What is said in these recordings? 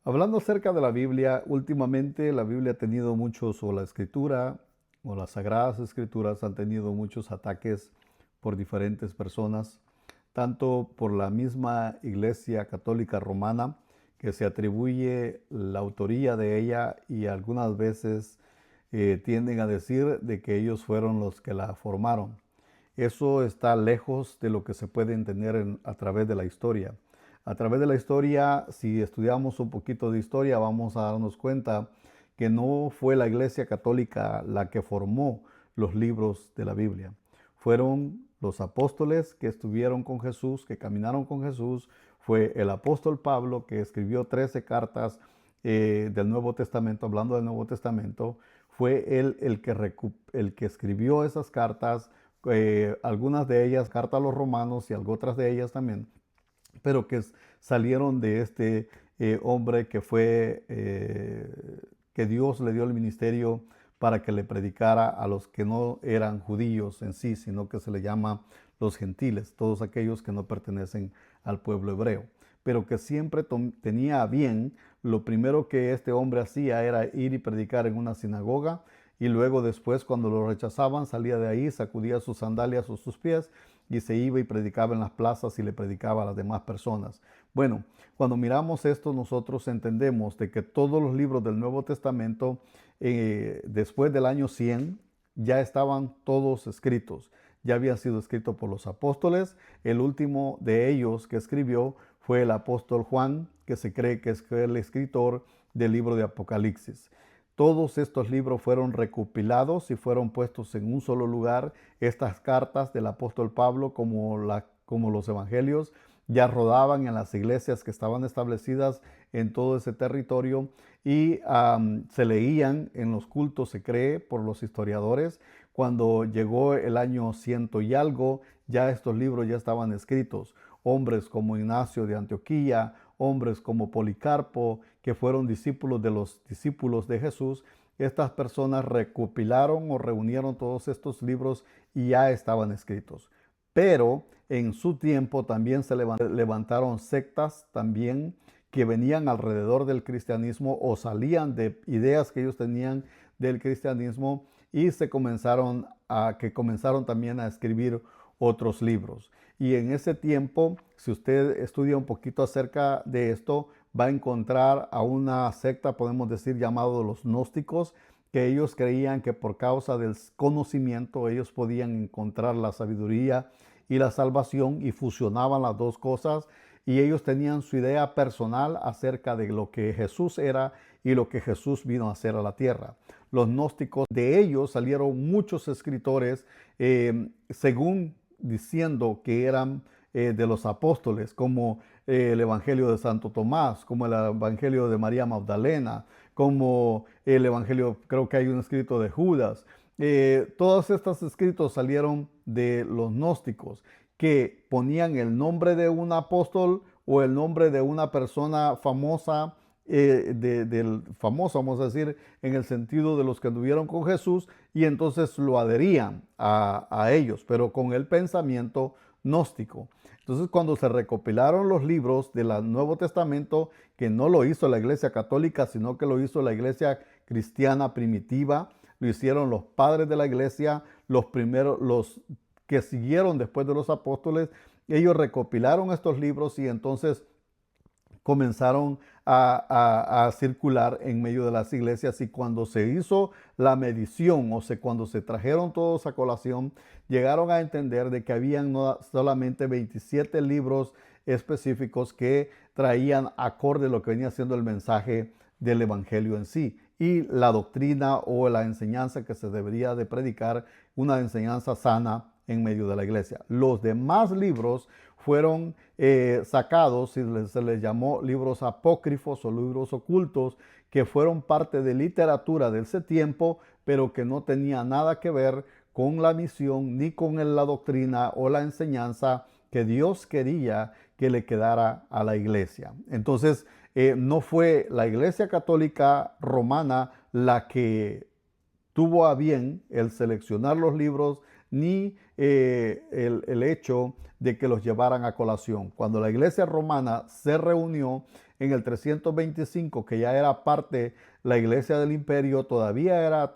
Hablando acerca de la Biblia, últimamente la Biblia ha tenido muchos, o la escritura, o las sagradas escrituras han tenido muchos ataques por diferentes personas, tanto por la misma Iglesia Católica Romana, que se atribuye la autoría de ella y algunas veces tienden a decir de que ellos fueron los que la formaron. Eso está lejos de lo que se puede entender a través de la historia. A través de la historia, si estudiamos un poquito de historia, vamos a darnos cuenta que no fue la Iglesia Católica la que formó los libros de la Biblia. Fueron los apóstoles que estuvieron con Jesús, que caminaron con Jesús. Fue el apóstol Pablo que escribió 13 cartas del Nuevo Testamento, hablando del Nuevo Testamento. Fue él el que escribió esas cartas, algunas de ellas, cartas a los romanos y otras de ellas también, pero que salieron de este hombre que Dios le dio el ministerio para que le predicara a los que no eran judíos en sí, sino que se le llama los gentiles, todos aquellos que no pertenecen al pueblo hebreo, pero que siempre tenía a bien. Lo primero que este hombre hacía era ir y predicar en una sinagoga, y luego después, cuando lo rechazaban, salía de ahí, sacudía sus sandalias o sus pies y se iba y predicaba en las plazas y le predicaba a las demás personas. Bueno, cuando miramos esto, nosotros entendemos de que todos los libros del Nuevo Testamento, después del año 100, ya estaban todos escritos. Ya habían sido escritos por los apóstoles. El último de ellos que escribió fue el apóstol Juan, que se cree que es el escritor del libro de Apocalipsis. Todos estos libros fueron recopilados y fueron puestos en un solo lugar. Estas cartas del apóstol Pablo, como los evangelios, ya rodaban en las iglesias que estaban establecidas en todo ese territorio y se leían en los cultos, se cree, por los historiadores. Cuando llegó el año 100 y algo, ya estos libros ya estaban escritos. Hombres como Ignacio de Antioquía, hombres como Policarpo, que fueron discípulos de los discípulos de Jesús, estas personas recopilaron o reunieron todos estos libros y ya estaban escritos. Pero en su tiempo también se levantaron sectas también que venían alrededor del cristianismo o salían de ideas que ellos tenían del cristianismo, y comenzaron también a escribir otros libros. Y en ese tiempo, si usted estudia un poquito acerca de esto, va a encontrar a una secta, podemos decir, llamado los gnósticos, que ellos creían que por causa del conocimiento ellos podían encontrar la sabiduría y la salvación, y fusionaban las dos cosas, y ellos tenían su idea personal acerca de lo que Jesús era y lo que Jesús vino a hacer a la tierra. Los gnósticos, de ellos salieron muchos escritores, según diciendo que eran de los apóstoles, como el Evangelio de Santo Tomás, como el Evangelio de María Magdalena, como el Evangelio, creo que hay un escrito de Judas. Todos estos escritos salieron de los gnósticos, que ponían el nombre de un apóstol o el nombre de una persona famosa, del famoso, vamos a decir, en el sentido de los que anduvieron con Jesús, y entonces lo adherían a ellos, pero con el pensamiento gnóstico. Entonces, cuando se recopilaron los libros del Nuevo Testamento, que no lo hizo la Iglesia Católica, sino que lo hizo la Iglesia cristiana primitiva, lo hicieron los padres de la Iglesia, los primeros, los que siguieron después de los apóstoles. Ellos recopilaron estos libros y entonces comenzaron a circular en medio de las iglesias, y cuando se hizo la medición, o sea, cuando se trajeron todos a colación, llegaron a entender de que habían no solamente 27 libros específicos que traían acorde a lo que venía siendo el mensaje del evangelio en sí y la doctrina o la enseñanza que se debería de predicar, una enseñanza sana en medio de la iglesia. Los demás libros fueron sacados, y se les llamó libros apócrifos o libros ocultos, que fueron parte de literatura de ese tiempo, pero que no tenía nada que ver con la misión ni con la doctrina o la enseñanza que Dios quería que le quedara a la iglesia. Entonces, no fue la Iglesia Católica Romana la que tuvo a bien el seleccionar los libros, ni el hecho de que los llevaran a colación. Cuando la iglesia romana se reunió, en el 325, que ya era parte la iglesia del imperio, todavía era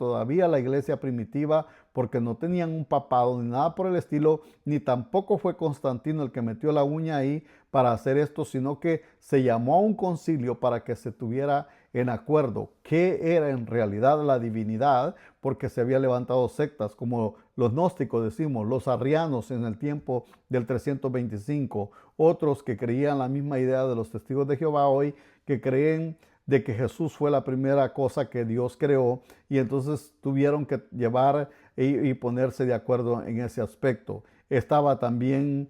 la iglesia primitiva, porque no tenían un papado ni nada por el estilo, ni tampoco fue Constantino el que metió la uña ahí para hacer esto, sino que se llamó a un concilio para que se tuviera en acuerdo qué era en realidad la divinidad, porque se había levantado sectas como los gnósticos, decimos, los arrianos en el tiempo del 325, otros que creían la misma idea de los testigos de Jehová hoy, que creen de que Jesús fue la primera cosa que Dios creó, y entonces tuvieron que llevar y ponerse de acuerdo en ese aspecto. Estaba también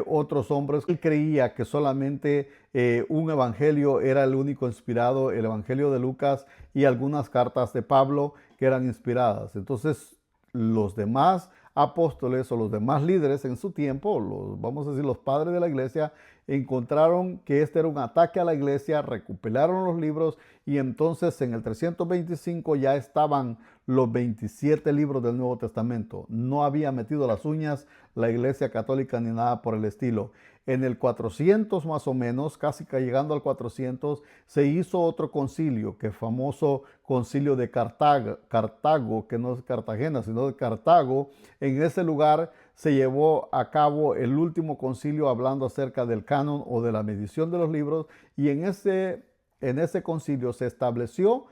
otros hombres que creía que solamente un evangelio era el único inspirado, el evangelio de Lucas y algunas cartas de Pablo que eran inspiradas. Entonces los demás apóstoles o los demás líderes en su tiempo, vamos a decir los padres de la iglesia, encontraron que este era un ataque a la iglesia, recopilaron los libros y entonces en el 325 ya estaban los 27 libros del Nuevo Testamento. No había metido las uñas la iglesia católica ni nada por el estilo. En el 400 más o menos, casi llegando al 400, se hizo otro concilio, que es famoso concilio de Cartago, que no es Cartagena, sino de Cartago. En ese lugar se llevó a cabo el último concilio hablando acerca del canon o de la medición de los libros, y en ese concilio se estableció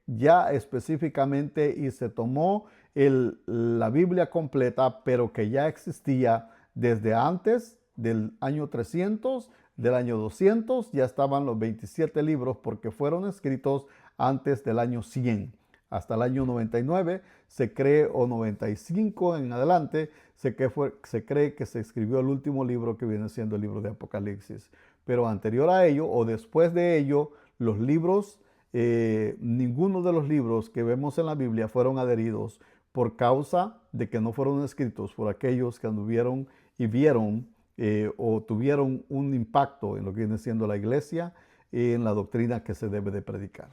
ya específicamente y se tomó la Biblia completa, pero que ya existía desde antes del año 300, del año 200, ya estaban los 27 libros porque fueron escritos antes del año 100. Hasta el año 99 se cree, o 95 en adelante, se cree que se escribió el último libro, que viene siendo el libro de Apocalipsis. Pero anterior a ello o después de ello, los libros, ninguno de los libros que vemos en la Biblia fueron adheridos por causa de que no fueron escritos por aquellos que anduvieron y vieron o tuvieron un impacto en lo que viene siendo la iglesia y en la doctrina que se debe de predicar.